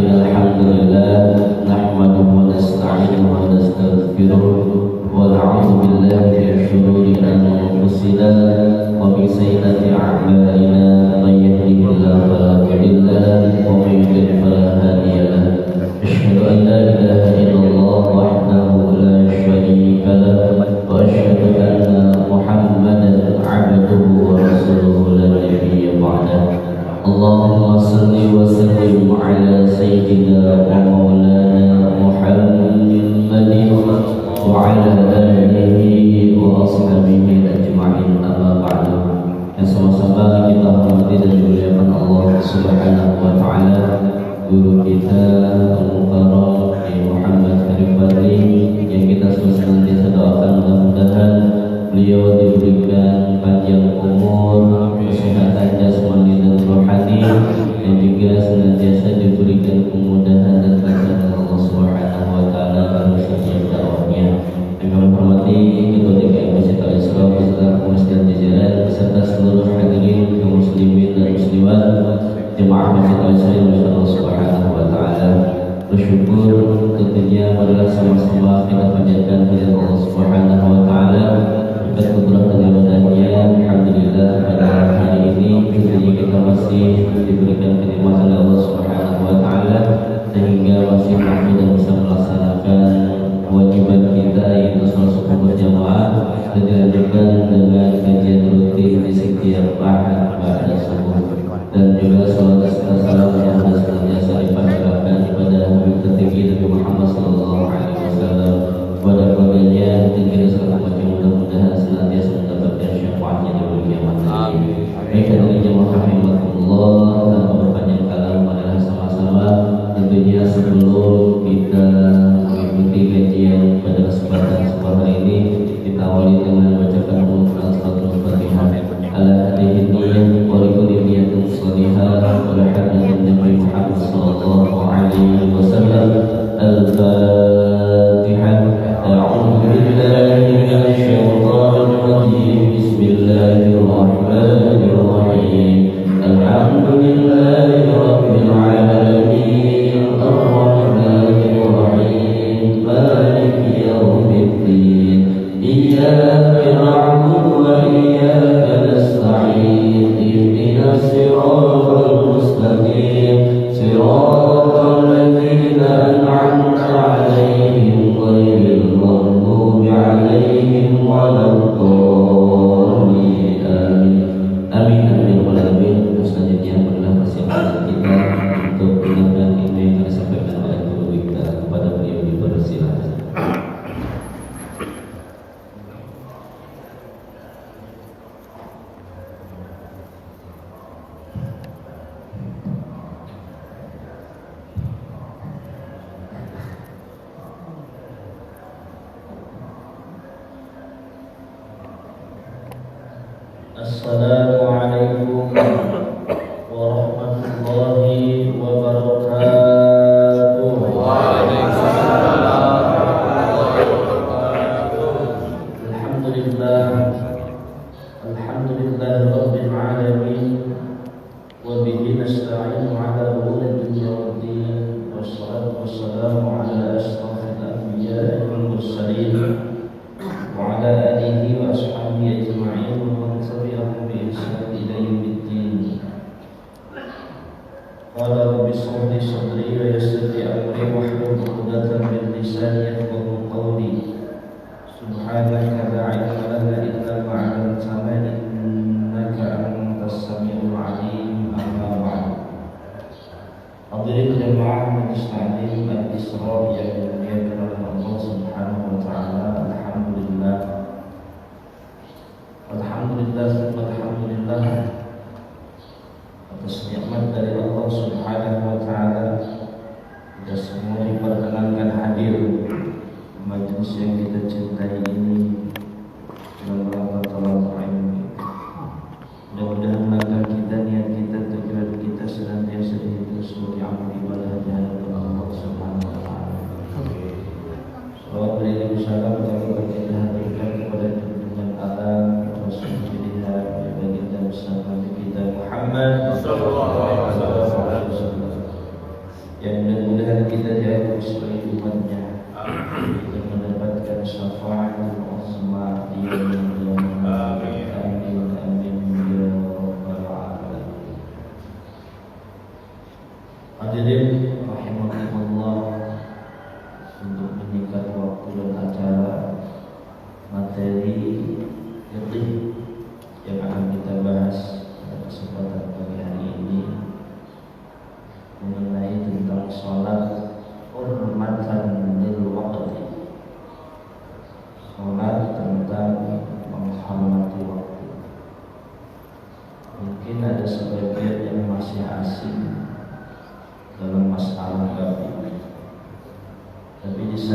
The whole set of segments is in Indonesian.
Innal hamdalillah nahmaduhu wa nasta'inuhu wa nastaghfiruh wa na'udzu billahi min shururi anfusina wa min sayyiati a'malina may yahdihillahu fala mudilla lahu wa may yudlil fala hadiya lahu. Asyhadu an la ilaha illallah wahdahu la syarika lahu wa asyhadu anna Muhammadan 'abduhu wa rasuluhu la nabiyya ba'dahu. Allahumma salli wa sallim ala sayyidina wa maulana Muhammadin wa ala alihi wa ashabihi ajma'in, amma ba'du. Yang sama-sama kita hormati dan dimuliakan Allah Subhanahu wa ta'ala, guru kita Al-Mukarram Muhammad Arif Fadli, yang kita senantiasa doakan mudah-mudahan beliau diberikan panjang umur, kesehatan jasmani dan rohani, dan juga senantiasa diberikan kemudahan dan kelancaran Allah Subhanahu wa taala dalam setiap dakwahnya. Yang kami hormati Ketua DKM Masjid Al-Isra beserta Masjid Jajaran beserta seluruh hadirin kaum muslimin dan muslimat jemaah Masjid Al-Isra yang Allah Subhanahu wa taala. Bersyukur tentunya adalah sama-sama kita panjatkan kepada Allah Subhanahu wa taala atas kudrat dan iradahnya. Alhamdulillah pada hari ini tentunya kita masih diberikan kenikmatan Allah Subhanahu wa taala sehingga masih mampu dan bisa melaksanakan kewajiban kita yaitu salat subuh berjamaah dan dilanjutkan dengan kajian rutin di setiap ahad pada subuh, dan juga salat serta salam yang senantiasa dipanjatkan kepada Habib tertinggi Nabi Muhammad sallallahu alaihi wasallam, kepada keluarganya dan kita serta mudah-mudahan senantiasa mendapatkan syafaatnya di hari kiamat nanti. Baik hadirin jemaah rahimakumullah, tanpa berpanjang kalam adalah sama-sama tentunya sebelum kita mengikuti kajian pada kesempatan sore hari ini, kita awali dengan membacakan Al-Fatihah ala hadirin niyyah wa likulli niyatin shalihah wa la hadirin Nabi Muhammad sallallahu alaihi wasallam. Al-Fatihah. A'udzu billahi minasy syaithanir rajim. Bismillahirrahmanirrahim. Alhamdulillahi rabbil alamin. Ar-Rahmanir Rahim. Maliki yaumiddin. Iyyaka na'budu wa iyyaka nasta'in. Ihdinas siratal mustaqim. Siratal ladzina an'amta 'alaihim ghairil maghdubi 'alaihim waladdallin. Amin. Amin amin amin. Selanjutnya adalah persiapan kita untuk mendengarkan ilmu yang disampaikan oleh guru kita. Kepada beliau dipersilakan. Assalamualaikum warahmatullahi wabarakatuh. Waalaikumsalam warahmatullahi wabarakatuh. Alhamdulillah rabbil alamin wa bihi nasta'inu ala umuri dunya waddin. Wassalatu wassalamu ala asrafil anbiya'i wal mursalin wa ala alihi wa ashabihi ajma'in wa man tabi'ahum bi ihsan ila yaumiddin. Qala rabbi shrah li sadri wa yassir li amri wahlul 'uqdatam min lisani yafqahu qawli. Subhanaka la 'ilma lana illa ma 'allamtana innaka antas samiul 'alim. Amma ba'd. Hadirin jamaah majelis taklim Al-Isra yang dimuliakan oleh Allah Subhanahu wa taala. Alhamdulillah atas nikmat dari Allah Subhanahu wa taala, kita semua diperkenankan hadir di majelis yang kita cintai ini dalam rangka talabul ilmi. Mudah-mudahan langkah kita, niat kita, tujuan kita senantiasa dihitung sebagai amal ibadah di hadapan Allah Subhanahu wa taala. Salawat beriring salam kami kita haturkan kepada junjungan alam Rasul pilihan baginda Mustafa kita Muhammad sallallahu alaihi wasallam, yang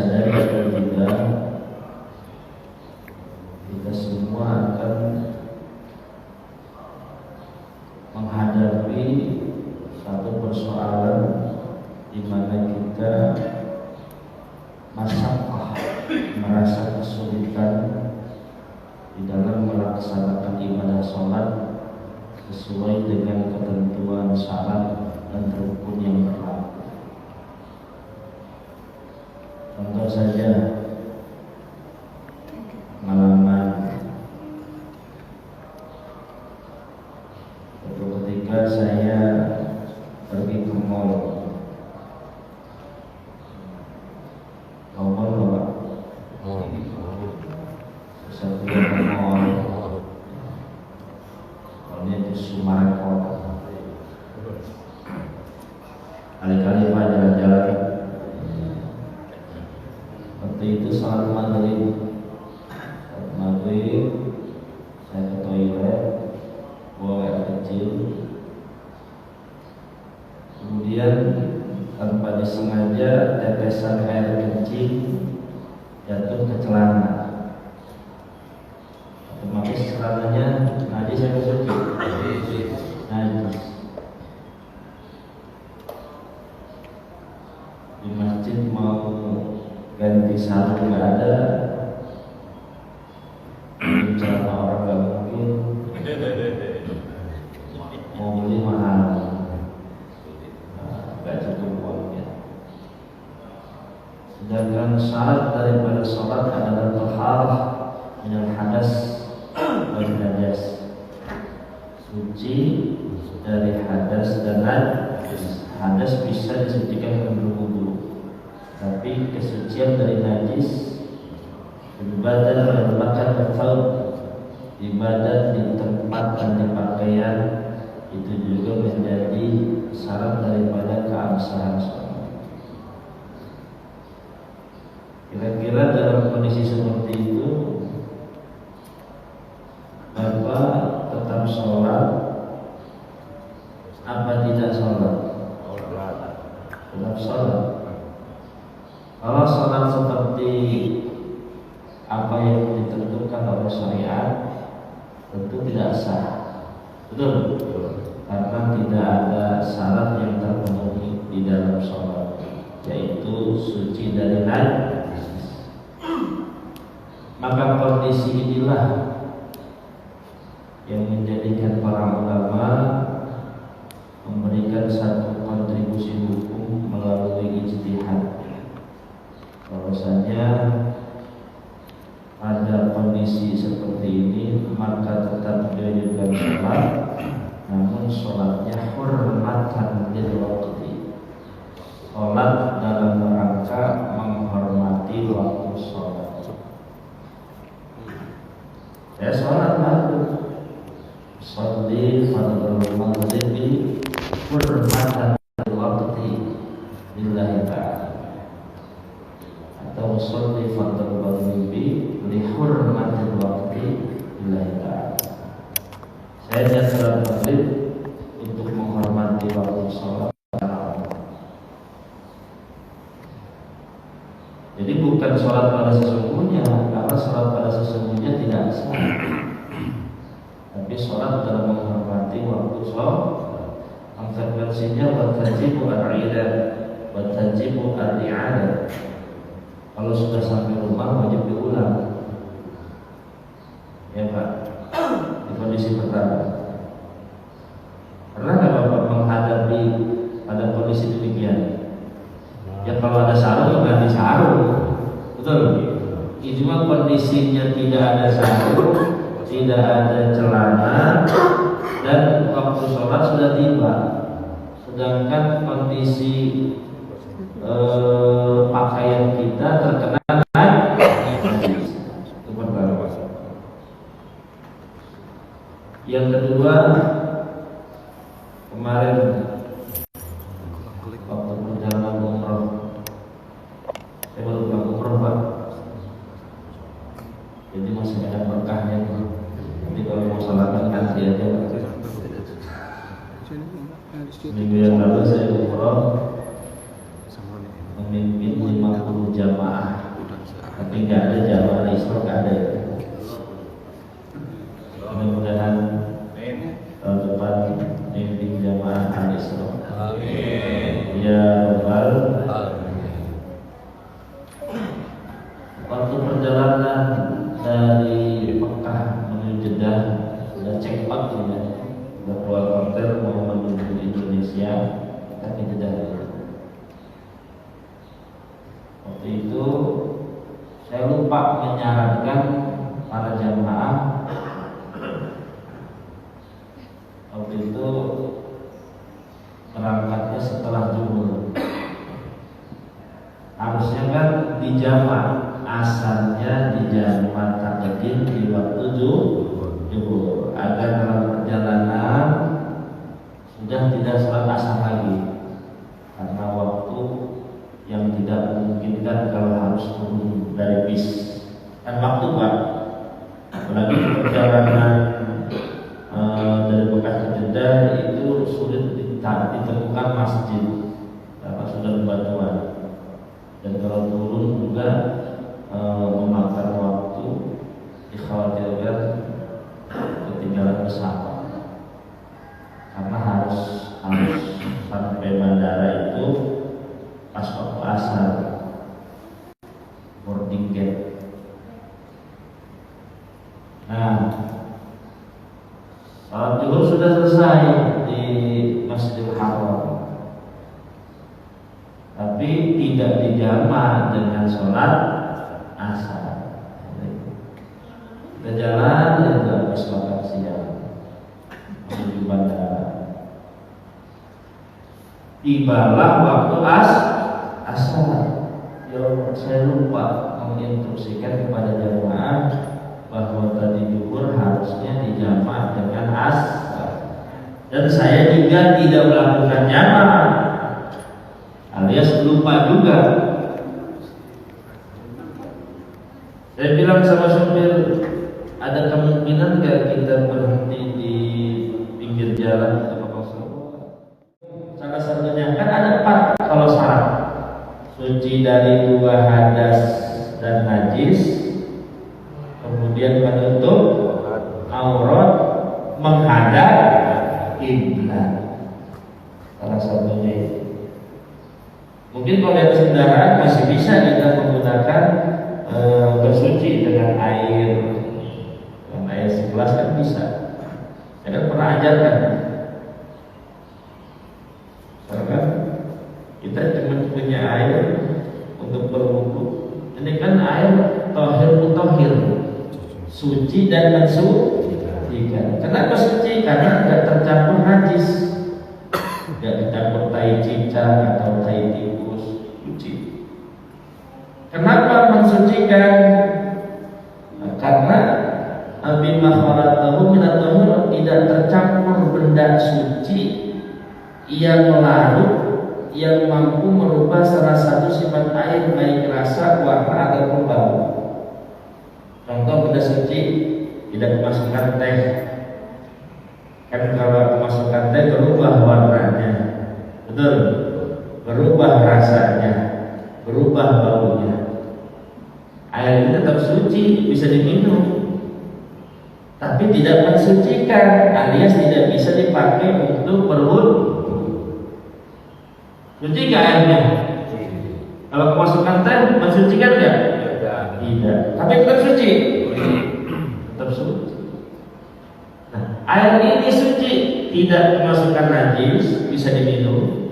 disadari atau tidak, kita semua akan menghadapi satu persoalan di mana kita merasa kesulitan di dalam melaksanakan ibadah sholat sesuai dengan ketentuan syarat dan rukun yang berlaku. Contoh saja pengalaman ketika saya pergi ke mall. Saya pergi ke mall. Mallnya di Sumarekon. Kali-kali Pak jalan-jalan. Waktu itu salat maghrib. Saya ke toilet, buang air kecil. Kemudian tanpa disengaja tetesan air kencing jatuh ke celana. Otomatis celananya najis atau suci? Najis. Di masjid mau ganti sarung nggak ada, celana orang nggak mungkin, mau beli mahal, nggak cukup uangnya. Sedangkan syarat daripada sholat adalah taharah minal hadas wal najas, suci dari hadas dan najis. Hadas bisa disucikan dengan berwudu, tapi kesucian dari najis ibadah melakukan betul ibadah di tempat dan di pakaian itu juga menjadi syarat daripada keabsahan sholat. Kira-kira dalam kondisi seperti itu Bapak tetap sholat apa tidak sholat? Tetap sholat. Kalau sholat seperti apa yang ditentukan oleh syariat tentu tidak sah, betul? Karena tidak ada syarat yang terpenuhi di dalam sholat, yaitu suci dari najis. Maka kondisi inilah yang menjadikan para ulama memberikan satu kontribusi hukum melalui ijtihad, bahwasanya pada kondisi seperti ini maka tetap diwajibkan sholat, namun sholatnya hormatan lil waqti, sholat dalam rangka menghormati waktu sholat. Saya sholat maghrib, sholli fardhu maghribi hormatan lil waqti lillahi ta'ala, atau sholli fardhu maghribi li hurmatil waqti lillahi ta'ala. Saya sholat maghrib untuk menghormati waktu sholat. Jadi bukan sholat pada sesungguhnya, karena sholat pada sesungguhnya tidak sah, tapi sholat dalam menghormati waktu sholat. Konsekuensinya watajibu al-idah, watajibu al-i'adah. Kalau sudah sampai rumah wajib diulang, ya Pak, di kondisi pertama. Pernah nggak Bapak menghadapi pada kondisi demikian? Ya kalau ada sarung ganti sarung, betul? Cuma kondisinya tidak ada sarung, tidak ada celana, dan waktu sholat sudah tiba. Sedangkan kondisi pakaian kita terkena najis. Itu pertama. Yang kedua, kemarin waktu perjalanan umroh, saya baru pulang umroh Pak, jadi masih ada berkahnya. Nanti kalau mau sholat nanti aja. Minggu yang lalu saya umroh memimpin 50 jamaah tapi nggak ada jamaah Isra, nggak ada ya. Mudah-mudahan tahun depan mimpi jamaah Isra. Amin. Ya Rabbal Alamin. Waktu perjalanan dari Mekah menuju Jeddah sudah check out ya, sudah keluar hotel mau menuju Indonesia, kita ke Jeddah. Waktu itu saya lupa menyarankan para jamaah. Waktu itu berangkatnya setelah zuhur. Harusnya kan dijamak, asalnya dijamak takdim di waktu zuhur, agar dalam perjalanan sudah tidak sholat asar lagi, karena waktu yang tidak memungkinkan kalau harus turun dari bis. Kan waktu Pak, apalagi perjalanan dari Mekah ke Jeddah itu sulit ditemukan masjid karena sudah bebatuan, dan kalau turun juga memakan waktu, dikhawatirkan ketinggalan pesawat karena harus sampai bandara itu pas waktu asar, boarding gate. Nah, salat zuhur sudah selesai di Masjidil Haram, tapi tidak dijamak dengan sholat asar. Kita jalan itu habis makan siang menuju bandara. Tibalah waktu asar. Ya, saya lupa menginstruksikan kepada jamaah bahwa tadi zuhur harusnya dijamak dengan asar, dan saya juga tidak melakukan jamak, alias lupa juga. Saya bilang sama supir, ada kemungkinan nggak kita berhenti di pinggir jalan atau kosong? Salah satunya kan ada 4 kalau syarat: suci dari 2 hadas dan najis, kemudian menutup aurat, menghadap kiblat. Salah satunya itu. Mungkin kalau lihat kendaraan masih bisa kita menggunakan bersuci dengan air segelas kan bisa. Saya kan pernah ajarkan. Karena kita cuma punya air untuk berwudu. Ini kan air tahir mutahhir, suci dan mensucikan. Kenapa suci? Karena tidak tercampur najis, tidak tercampur tai cicak atau tai tikus, suci. Kenapa mensucikan? Karena bima khalaqahu min at-tahur, tidak tercampur benda suci yang larut, yang mampu merubah salah satu sifat air, baik rasa, warna, ataupun bau. Contoh benda suci tidak memasukkan teh. Kan kalau memasukkan teh berubah warnanya, betul? Berubah rasanya, berubah baunya. Air ini tetap suci, bisa diminum, tapi tidak mensucikan, alias tidak bisa dipakai untuk berwudu. Suci nggak airnya? Kalau kemasukan teh mensucikan nggak? Tidak. Tapi tetap suci. Tetap suci. Nah, air ini suci, tidak kemasukan najis, bisa diminum,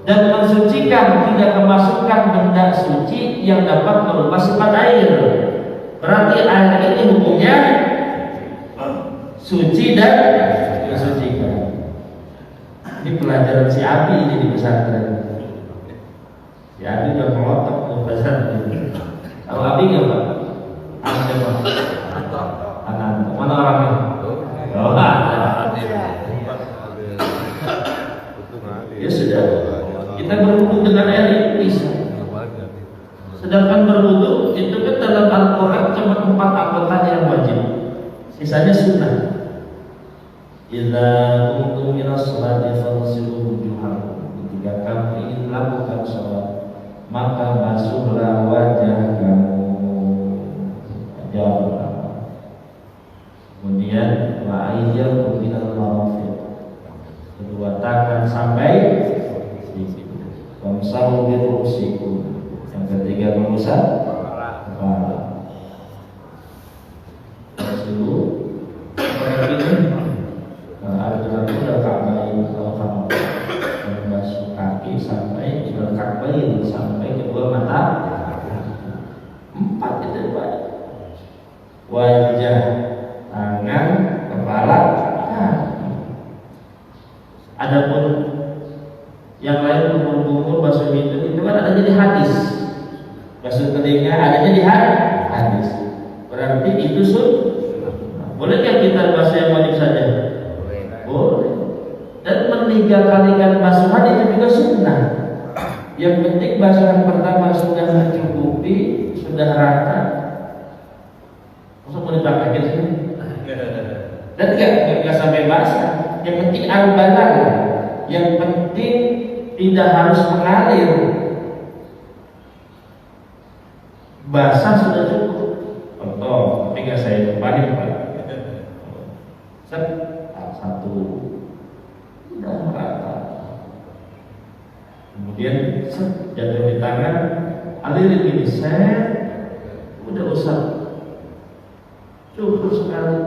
dan mensucikan, tidak kemasukan benda suci yang dapat merubah sifat air. Berarti air ini hukumnya suci dan mensucikan. Ini pelajaran si Abi ini di pesantren. Si Abi udah melotok ke pesantren. Tahu Abi nggak Pak? Ada Pak? Ananto. Mana orangnya? Oh, ada. Ya sudah. Kita berwudu dengan air itu bisa. Sedangkan berwudu itu kan dalam Al-Quran cuma 4 anggota yang wajib, sisanya sunnah. Idza qumtum ila sholati faghsilu wujuhakum. Ketika kamu ingin melakukan sholat, maka basuhlah wajah kamu. yang mengusap kepala. Dulu aturan udah Ka'bain kalau kamu membasuh kaki sampai Ka'bain sampai kedua mata, 4 itu Pak. Wajah, tangan, kepala. Adapun yang lain kumur-kumur basuh itu kan adanya di hadis. Basuh telinga adanya di hadis. Berarti itu bolehkah kita basuh yang wajib saja? Boleh. Dan meninggalkan basuhan itu juga sunnah. Yang penting basuhan pertama sudah mencukupi, sudah rata. Masa mau dipakai sih? Dan enggak sampai basah. Yang penting al-balag. Yang penting tidak harus mengalir. Basah sudah cukup. Contoh, tapi nggak saya kembali Pak. Satu, udah merata. Kemudian jatuh di tangan, alirin ini udah usah, cukup sekali.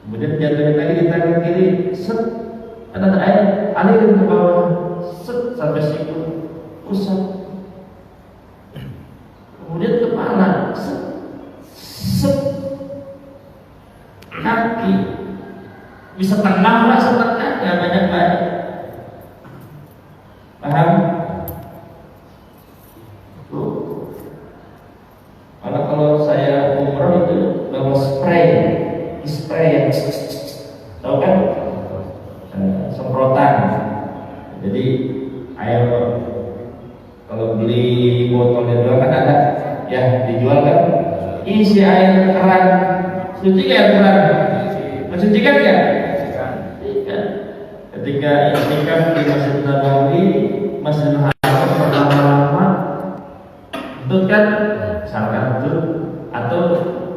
Kemudian jatuh lagi di tangan kiri, ada air, alirin ke bawah, sampai situ, usap. Kemudian kepala, kaki bisa tengah lah, setengah nggak banyak. Paham? Malah kalau saya umroh itu bawa spray yang tahu kan? Semprotan. Jadi air kalau beli botolnya doang kan ada ya dijual kan, isi air keran, suci air keran, mensucikan ya. Ketika itikaf di Masjid Nabawi, Masjidil Haram pertama-tama, betul kan? Misalkan betul, atau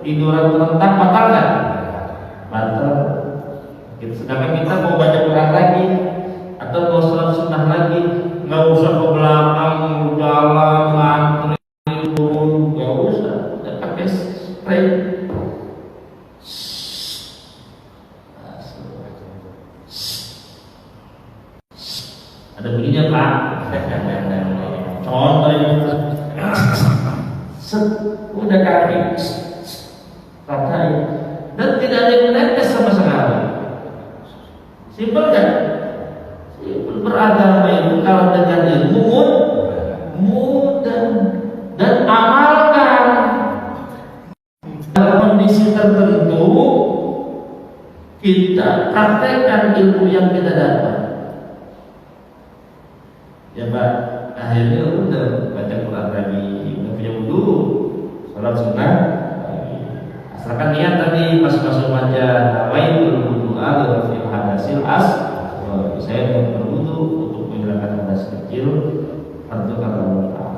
tiduran terlentang batal kan? Batal. Sedangkan kita mau baca Quran lagi, atau mau sholat sunnah lagi, nggak usah ke belakang, jalan, ngantri, turun, nggak usah. Udah pakai spray. Ada bunyinya Pak. Contohnya, udah kaki, ratain, dan tidak ada yang menetes sama sekali. Simpel kan? Simpel. Beragama itu kalau dengan ilmu mudah dan amalkan. Dalam kondisi tertentu kita praktekkan ilmu yang kita dapat. Ya Pak, akhirnya udah baca Quran lagi, udah punya wudu, sholat sunnah. Asalkan niat tadi pas masuk wajah, nawaitul wudu'a li raf'il hadasil saya mau berwudu untuk menghilangkan hadas kecil, tentu karena Allah.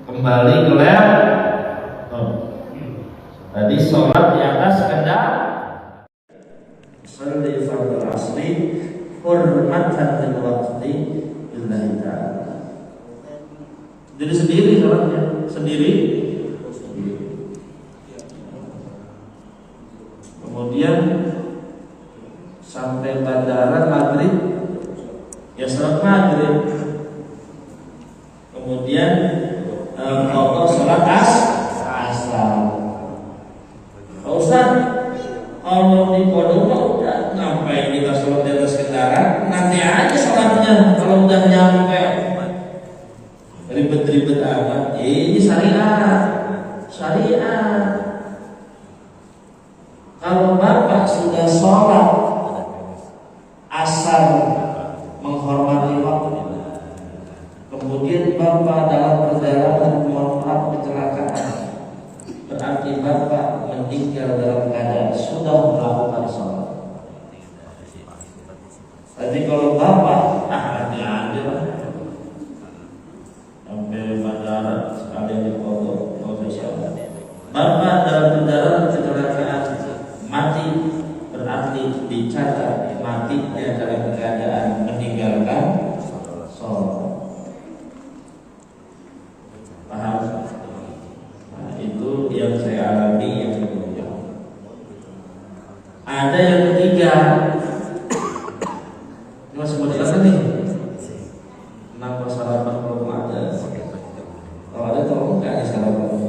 Kembali ke tadi sholat di atas kendang. Sholli fardhu asli hurmatan lil waqti billahi ta'ala. Jadi sendiri sholatnya, sendiri. Kemudian sampai bandara maghrib, ya sholat maghrib. Kemudian kalau sholat asar. Ustaz, kalau di pondok udah ngapain kita sholat di atas kendaraan? Nanti aja sholatnya kalau udah nyampe. Ribet-ribet amat. Ini syariat. Kalau Bapak sudah sholat asar menghormati waktu, kemudian Bapak dalam perjalanan mohon kecelakaan, berarti Bapak meninggal dalam keadaan sudah melakukan sholat. Jadi kalau Bapak hati-hati lah, sampai bandara sekalian dipotong, nggak usah sholat. Bapak dalam perjalanan kecelakaan mati, berarti dicatat matinya dalam keadaan meninggalkan sholat. yang saya alami yang kedua. Ada yang ketiga. Ini masih mau dijelaskan nih. Kenapa sarapan belum ada? Kalau ada tolong nggak ada sarapan?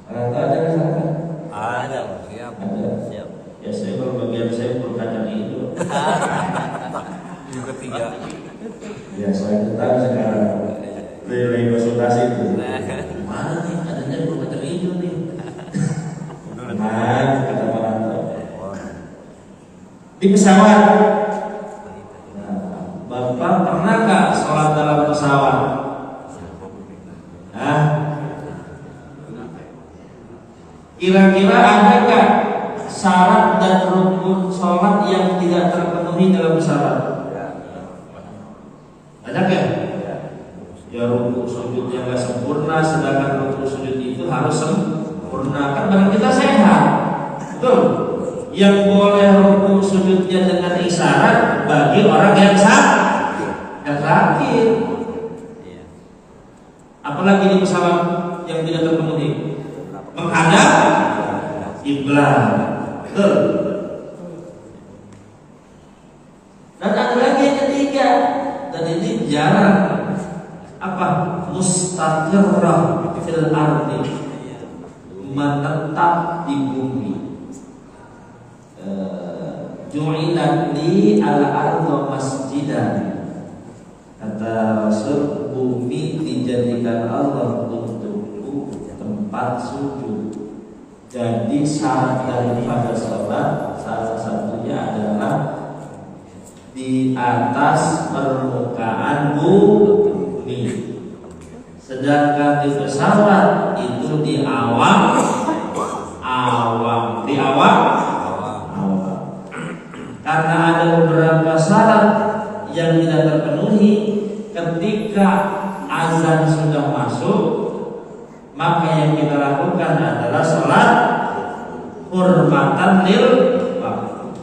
Rata ada kan sarapan? Ada, siap. Ada. Siap. Ya saya kalau bagian saya berkacang itu. Yang ketiga. Ya saya tetap sekarang lagi konsultasi itu. Mana nih adanya berkacang hijau nih? Nah, kata Maranto. Di pesawat. Bapak pernah nggak sholat dalam pesawat? Hah? Kira-kira ada nggak syarat dan rukun sholat yang tidak terpenuhi dalam pesawat? Ada nggak? Ya rukun sujudnya nggak sempurna, sedangkan rukun sujud itu harus sempurna. Kan badan kita sehat, betul? Yang boleh rukun sujudnya dengan isyarat bagi orang yang sakit. Apalagi di pesawat yang tidak terpenuhi, menghadap kiblat, betul. Dan ada lagi yang ketiga, dan ini jarang, apa? Mustaqirrah fil ardi, menetap di bumi. Ju'ilat li al-ardu masjidan. Kata Rasul, bumi dijadikan Allah untukku tempat sujud. Jadi syarat daripada sholat salah satunya adalah di atas permukaan bumi. Sedangkan di pesawat itu di awam. Karena ada beberapa syarat yang tidak terpenuhi ketika azan sudah masuk, maka yang kita lakukan adalah sholat hurmatan lil waktu.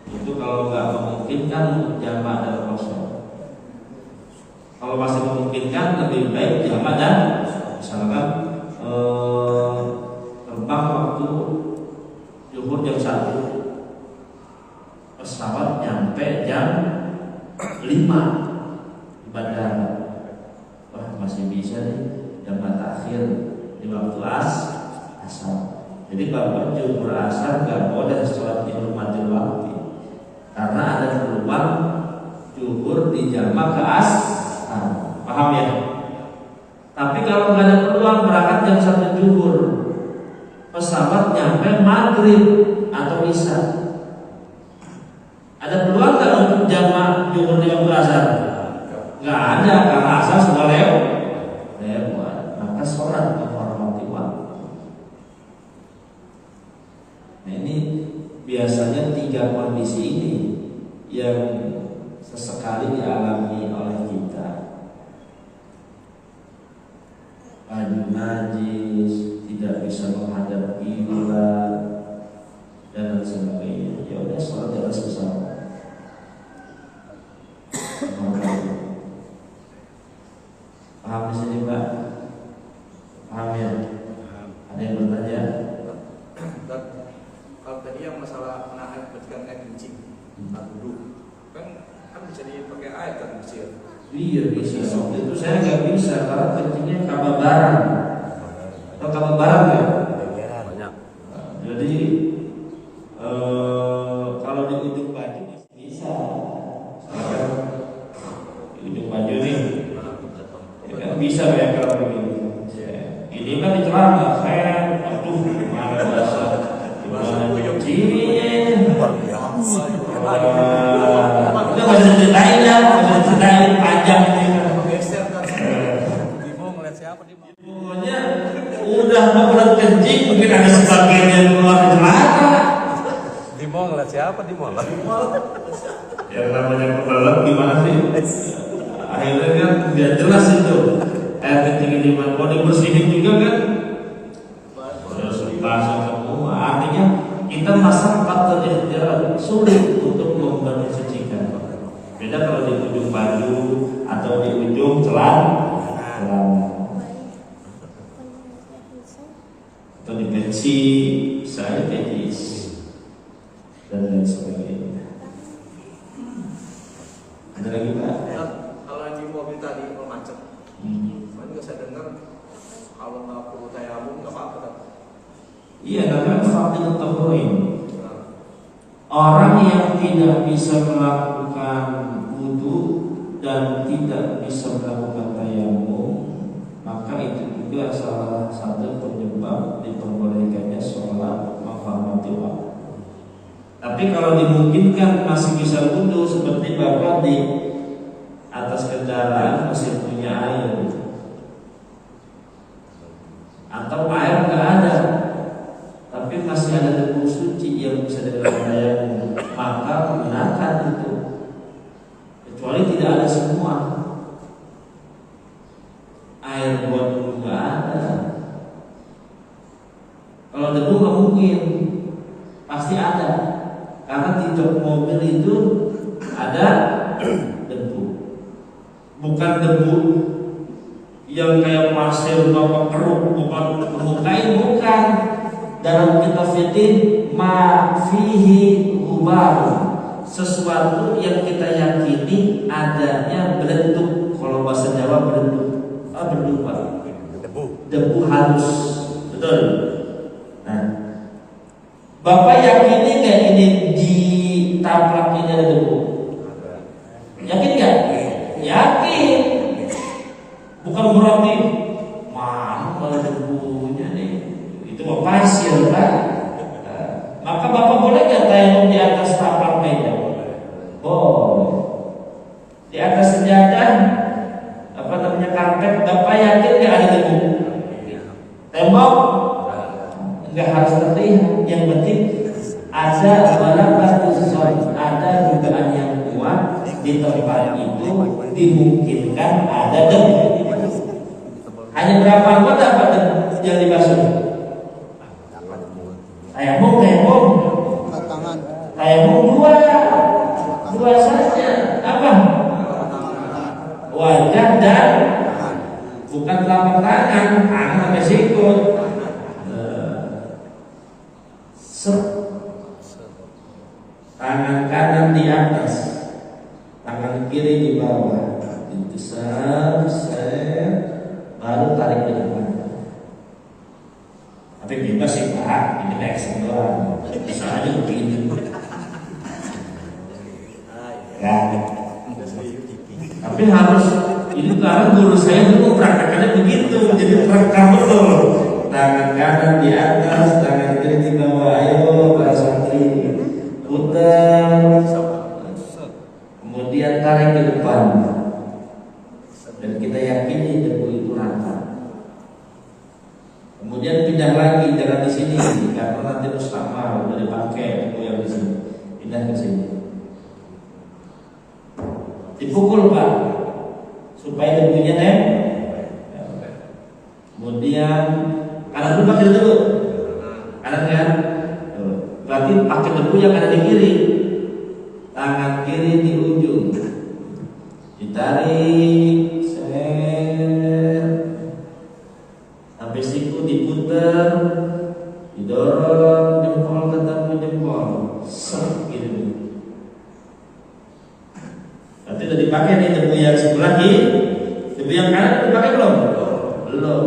Itu kalau nggak memungkinkan jamak dan kosong. Kalau masih memungkinkan lebih baik jamak dan misalkan terbang waktu zuhur jam 1, pesawat nyampe jam 5 di bandara. Wah masih bisa nih jamak takhir di waktu asar. Jadi bapak zuhur asar nggak boleh sholat di hurmatil waktu, karena ada peluang zuhur di jamak ke asar. Paham ya? Tapi kalau nggak ada peluang berangkat jam 1 zuhur, pesawat nyampe maghrib atau isya, ada peluang nggak untuk jamak zuhur di waktu asar? Nggak ada, karena asar sudah lewat. Maka sholat menghormati waktu. Nah ini biasanya 3 kondisi ini yang sesekali dialami oleh kita. Baju najis, tidak bisa menghadap kiblat dan sebagainya. Ya udah sholat di atas pesawat. Paham di sini Pak? Paham ya? Ada yang bertanya? Dan kalau tadi yang masalah menahan ketika air kencing, wudhu, kan bisa dipakai air kan kecil. Iya bisa. Waktu itu saya nggak bisa karena kencingnya kababaran. Atau kababaran ya? Banyak. Jadi kalau di ujung baju masih bisa. Misalkan di ujung baju nih, ya kan bisa ya kalau begini. Ini kan di celana saya, aduh gimana bahasa, gimana cucinya? Udah nggak bisa ceritain ya, nggak bisa ceritain panjang ini. Pokoknya udah mau kencing, mungkin ada sebagian yang keluar di celana. Di mall ngeliat siapa di mall? Yang namanya kebelet gimana sih? Akhirnya kan tidak jelas itu air kencing di mana. Mau dibersihin juga kan? Basah semua. Artinya kita masa faktor jarak sulit untuk mensucikan. Beda kalau di ujung baju atau di ujung celana. potensi saya fetis dan lain sebagainya. Ada lagi Pak? Kalau yang di mobil tadi kalau macet, saya juga saya dengar kalau nggak perlu tayamum nggak apa-apa kan? Iya, namanya faktor taboin. Orang yang tidak bisa melakukan wudu dan tidak bisa melakukan tayamum, maka itu juga salah satu penyebab diperbolehkannya sholat menghormati waktu. Tapi kalau dimungkinkan masih bisa wudu, seperti Bapak di atas kendaraan masih punya air, atau air nggak ada, tapi masih ada debu suci yang bisa digunakan, maka gunakan itu. Kecuali tidak ada semua, air buat dulu nggak ada. Kalau debu nggak mungkin, pasti ada, karena di jok mobil itu ada debu. Bukan debu yang kayak pasir bapak keruk, bukan permukain, bukan. Dalam kitab fikih ma fihi ghubar, sesuatu yang kita yakini adanya bentuk. Kalau bahasa Jawa bentuk Pak, debu halus, betul. Nah, Bapak yakini nggak ini di taplak ini ada debu? Yakin nggak? Yakin. Bukan berarti mana ada debunya nih. Itu pasir kan? Maka Bapak boleh nggak tayamum di atas taplak meja? Boleh. Di atas sejadah, apa namanya, karpet, Bapak yakin nggak ada debu? Tembok nggak harus terlihat, yang penting ada ada dugaan yang kuat di tempat itu dimungkinkan ada debu. Hanya berapa anggota Pak yang dibasuh? Tayamum dua saja. Apa? Wajah dan bukan telapak tangan sampai sikut. Tangan kanan di atas, tangan kiri di bawah. Itu saya baru tarik ke depan. Tapi bebas sih Pak, ini action doang. Bisa aja begini. Ya. Tapi harus, ini karena guru saya dulu praktekannya begitu, jadi terekam betul. Tangan kanan di atas, tangan kiri di bawah. Ayo Pak Santri, putar, kemudian tarik ke depan, dan kita yakini debu itu rata. Kemudian pindah lagi, jangan di sini, karena nanti mustahil udah dipakai debu yang di sini. Pindah ke sini, dipukul Pak, supaya debunya nempel. Kemudian kanan dulu, pakai dulu, kanan kan? Berarti pakai debu yang ada di kiri. Tangan kiri di ujung, ditarik, sampai siku diputer, didorong, jempol ketemu jempol, gitu. Nanti udah dipakai nih debu yang sebelah kiri, debu yang kanan dipakai belum? Belum.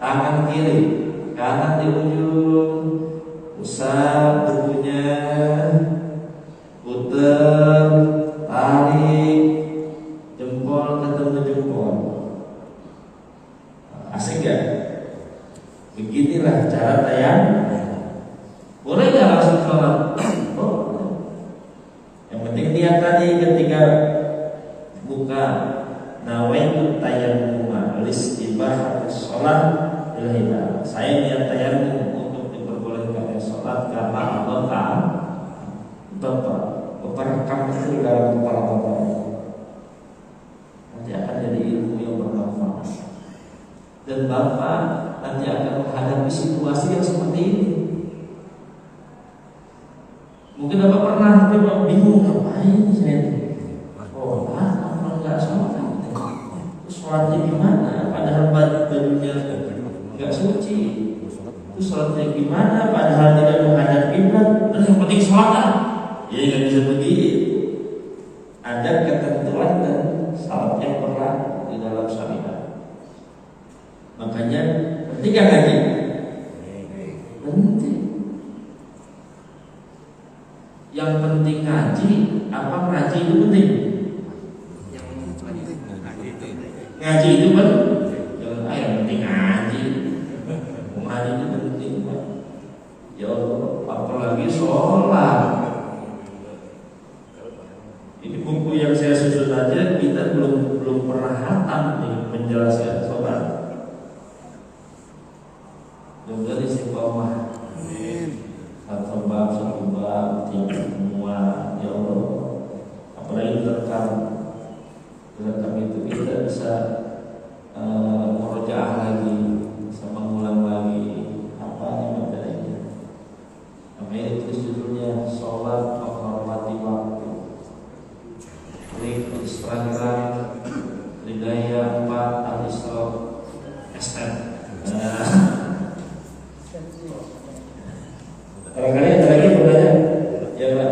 Tangan kiri, kanan di ujung, usap debunya, puter, tarik, jempol ketemu jempol. Asik gak? Beginilah cara tayamum. Boleh gak langsung sholat? Boleh. Yang penting niat tadi ketika buka nawaitu tayammum listibah sholat ilahi. Saya niat tayamum untuk diperbolehkan sholat karena Allah Ta'ala Bapak rekam itu dalam kepala Bapak. Nanti akan jadi ilmu yang bermanfaat, dan Bapak nanti akan menghadapi situasi yang seperti ini. Mungkin Bapak pernah, tapi Bapak bingung ngapain saya. Oh, kalau nggak sholat, terus sholatnya gimana? Padahal bajunya nggak suci. Itu Itu sholatnya gimana? Padahal tidak menghadap kiblat. Terus yang penting sholat lah. Ya nggak bisa begitu. Ada ketentuan dan syarat yang berlaku di dalam syariat. Makanya penting gak ngaji? Penting. Yang penting ngaji, apa ngaji itu penting? Ngaji itu kan? Yang penting ngaji. Ngaji itu penting, Pak. Ya Allah, apalagi sholat. Ini buku yang saya susun aja kita belum pernah hatam nih menjelaskan sholat. Semoga istiqomah. Satu bab tiap semua, ya Allah. Apalagi terekam itu kita bisa murojaah lagi, bisa mengulang lagi apa yang materinya. Namanya itu judulnya sholat menghormati waktu. Ini Instagram Hidayah 4 Al-Isra SM. Barangkali ada lagi pertanyaan? Ya Pak.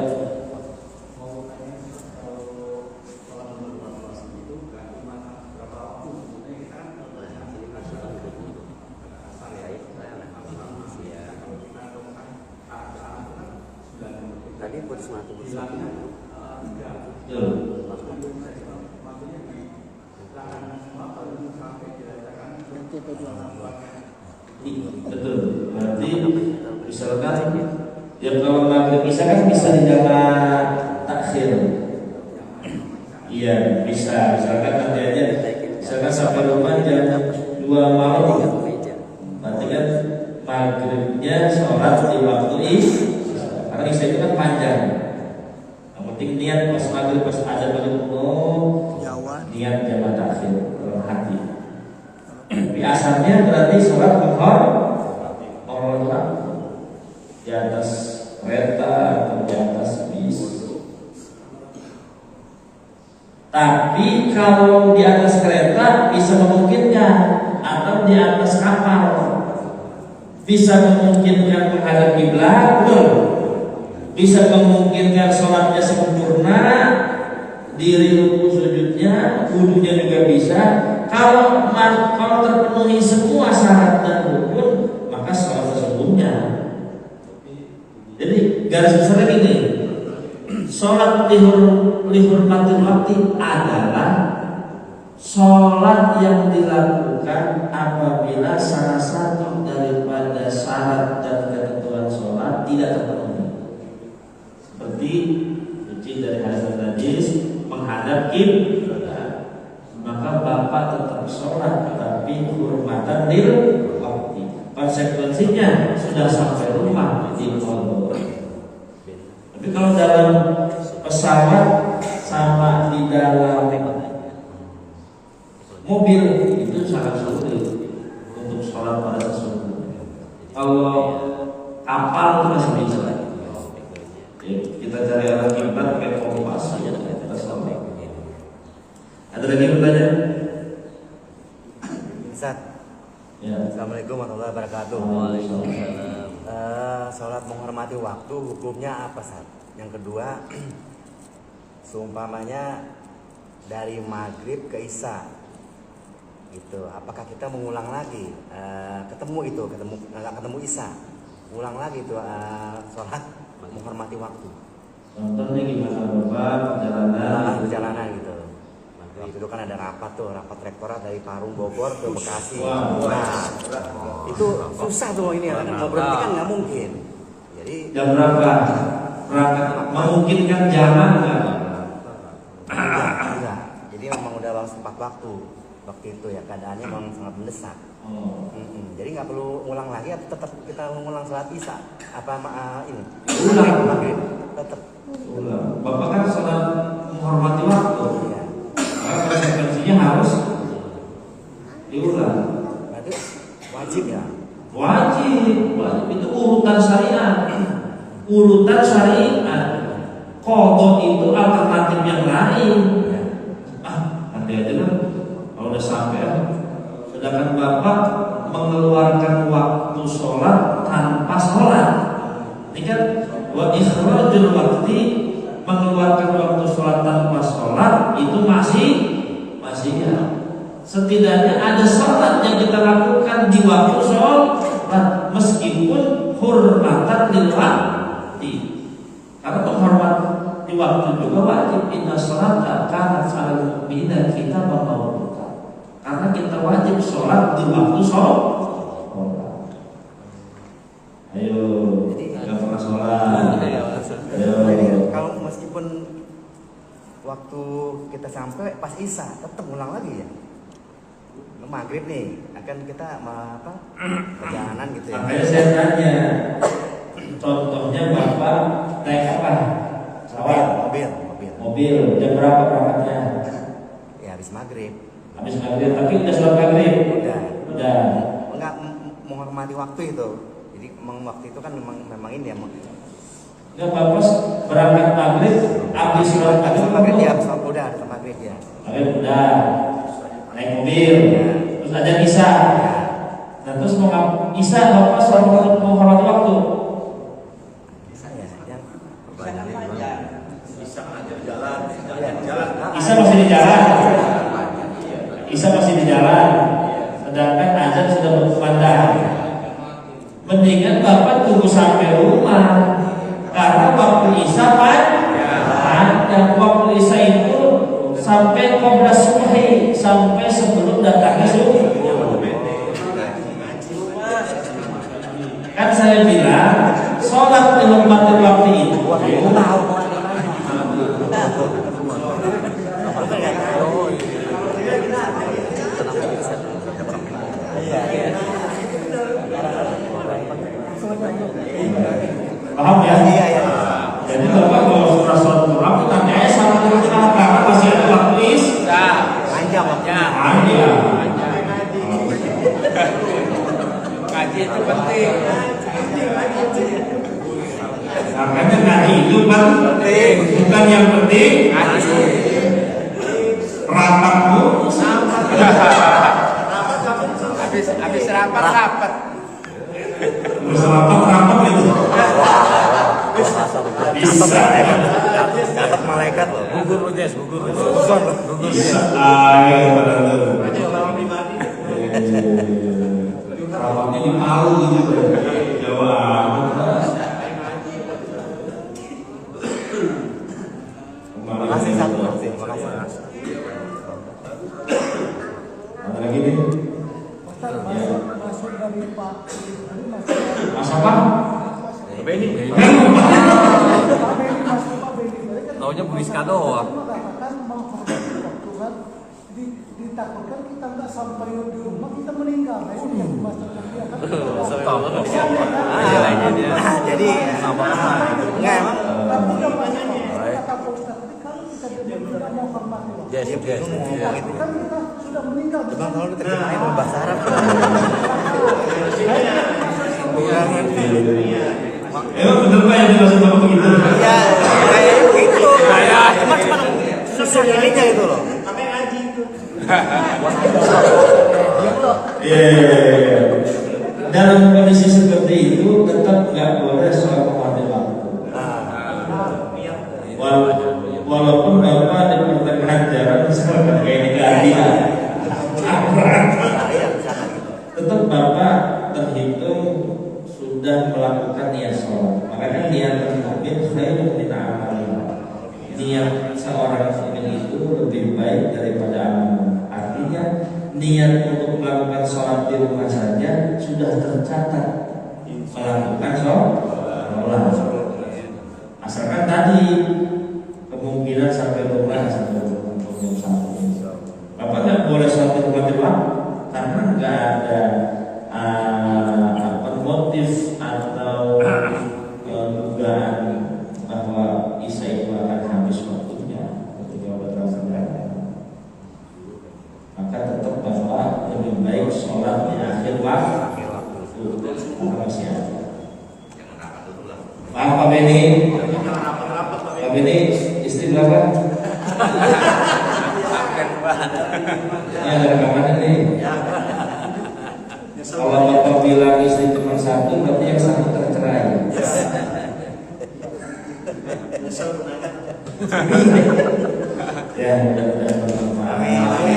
Tadi putus mati. Betul. Berarti misalkan ya kalau maghrib bisa kan bisa dijamak takhir. Iya bisa. Misalkan nanti aja. Misalkan sampai rumah jam 2 malam. Berarti kan maghribnya sholat di waktu isya. Karena isya itu kan panjang. Yang penting niat pas maghrib pas azan maghrib niat jamak takhir dalam hati. Di asalnya berarti sholat menghormati di atas kereta atau di atas bis. Tapi kalau di atas kereta bisa memungkinkan, atau di atas kapal bisa memungkinkan menghadap kiblat, bisa memungkinkan sholatnya sempurna, diri ruku sujudnya, wudunya juga bisa. Kalau terpenuhi semua syarat dan rukun, maka sholat sesungguhnya. Jadi garis besarnya ini, sholat lihurmati waktu adalah sholat yang dilakukan apabila salah satu daripada syarat dan ketentuan sholat tidak terpenuhi. Seperti suci dari hadis najis, menghadap kiblat, maka bapak tetap sholat tapi hormatan lil waktu. Konsekuensinya sudah sampai rumah di kolor. Tapi kalau dalam pesawat sama di dalam mobil itu sangat sulit untuk sholat pada sesungguhnya. Kalau kapal masih bisa. Kita cari arah kiblat pakai kompas ya, kita sholat. Ada lagi pertanyaan? Ustaz. Ya. Assalamualaikum warahmatullahi wabarakatuh. Waalaikumsalam. Sholat menghormati waktu hukumnya apa, Ustaz? Yang kedua, seumpamanya dari maghrib ke isya, gitu. Apakah kita mengulang lagi? Ketemu nggak ketemu isya, ulang lagi tuh sholat menghormati waktu. Contohnya gimana Bapak Perjalanan gitu. Waktu itu kan ada rapat rektorat dari Parung Bogor ke Bekasi. Nah, itu susah tuh ini kan mau berhenti kan nggak mungkin. Jadi jam berapa? Berangkat memungkinkan jalan nggak? Enggak. Jadi memang udah tepat waktu itu ya, keadaannya memang sangat mendesak. Jadi nggak perlu ulang lagi, tetap kita mengulang sholat isya ini ulang lagi tetap ulang. Bapak kan sholat menghormati waktu. Iya. Maka konsekuensinya harus diulang. Berarti wajib ya? Wajib itu urutan syariat. Qadha itu alternatif yang lain. Ya. Nanti aja lah kalau udah sampai. Sedangkan Bapak mengeluarkan waktu sholat tanpa sholat. Ini kan wa ikhrajul waqti, mengeluarkan waktu sholat tanpa sholat itu masih ya. Setidaknya ada sholat yang kita lakukan di waktu sholat, meskipun hurmatan lil waqti. Karena penghormat di waktu juga wajib. Inna sholata kanat 'alal mu'minina kitaban mawquta. Karena kita wajib sholat di waktu sholat. Ayo, nggak pernah sholat. Jadi kalau meskipun waktu kita sampai pas Isya tetap ulang lagi ya. Maghrib nih akan kita perjalanan gitu ya. Makanya saya tanya, contohnya Bapak naik apa? Pesawat, mobil. Jam berapa berangkatnya? Ya habis maghrib. Habis maghrib, tapi udah sholat maghrib. Udah. Enggak menghormati waktu itu. Jadi memang waktu itu kan memang ini ya. Enggak Bapak berangkat maghrib, habis sholat maghrib ya, udah maghrib ya. Maghrib udah. Naik mobil, terus ada Isya. Nah, terus mau Isya Bapak sholat menghormati waktu. Isya ya, yang Isya masih di jalan. Isya masih di jalan. Sedangkan azan sudah berkumandang. Mendingan Bapak tunggu sampai rumah. Karena waktu Isya panjang. Waktu Isya itu sampai qabla subuh, sampai sebelum datangnya subuh. Kan saya bilang sholat menghormati waktu itu. Paham ya? Iya. Jadi Bapak kalau sudah sholat kurang, tanya aja sama teman-teman karena masih ada waktu Isya. Panjang waktunya. Panjang. Ngaji itu penting. Makanya ngaji itu penting. Bukan yang penting rapatmu. Habis rapat. Terus rapat itu. Bisa. Dapat malaikat loh. Gugur. Bisa. Ayo. Rapatnya ini malu gitu. Jawab. Makasih satu makasih. Ada lagi nih. Masuk dari Pak Mas apa? Beni. Taunya Bu Rizka doang. Mengatakan menghormati waktu kan ditakutkan kita nggak sampai di rumah kita meninggal. Nah itu yang dimaksudkan dia kan. Jadi enggak emang. Tapi udah banyak kata Pak Ustadz tadi kalau kita tidak menghormati waktu. Yes. Kan kita sudah meninggal. Bang kalau terjemahin dalam bahasa Arab. Emang bener Pak yang dimaksud Bapak begitu? Ya, kayak begitu. Cuma susun ininya itu loh. Iya. Dalam kondisi seperti itu tetap nggak boleh sholat menghormati waktu. Walaupun Bapak di pertengahan jalan misalkan kayak ini keadilan, tetap Bapak terhitung sudah melakukan niat sholat. Makanya niat mukmin khairun min amalin. Niat seorang mukmin itu lebih baik daripada amal. Artinya niat untuk melakukan sholat di rumah saja sudah tercatat melakukan sholat. Asalkan tadi kemungkinan sampai rumah sampai jam 1. Bapak nggak boleh sholat di rumah juga karena nggak ada motif atau dugaan bahwa Isya itu akan habis waktunya ketika bertransaksi. Maka tetap bahwa lebih baik sholat di akhir waktu karena masih ada. Paham Pak Beni? Pak Beni istri berapa? Ini ada rekaman ini. Kalau Bapak bilang istri cuma satu, berarti yang satu tercerai. Nyesel nanya. Ya, mudah-mudahan bermanfaat.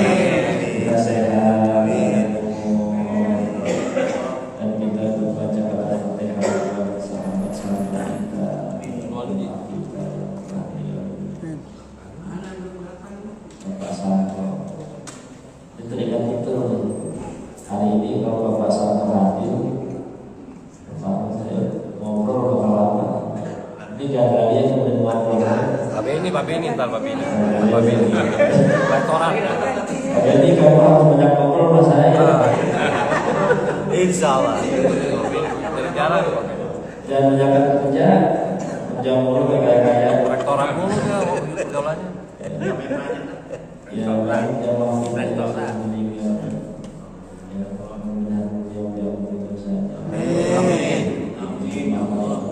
Kita sehat, dan kita membaca Al-Fatihah buat sahabat-sahabat kita. Bapak Santo, itu dengan itu hari ini kalau Bapak Santo hadir, Bapak saya ngobrol bakal lama. Ini gak ada yang ngobrol. Pak Beni, restoran. Jadi kamu harus banyak ngobrol sama saya. Insya Allah. Dari jalan. Dan menjaga kerja, kerja mulu kayak Restoran mulu ya, jalannya. ya yang mau restoran. Ya kalau mudah-mudahan jauh-jauh begitu saja. Amin. Amin. Amin.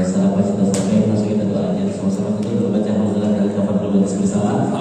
Sarapan sudah sampai, langsung kita doa aja sama-sama. Kita baca alhamdulillah dari kapan belum bersama.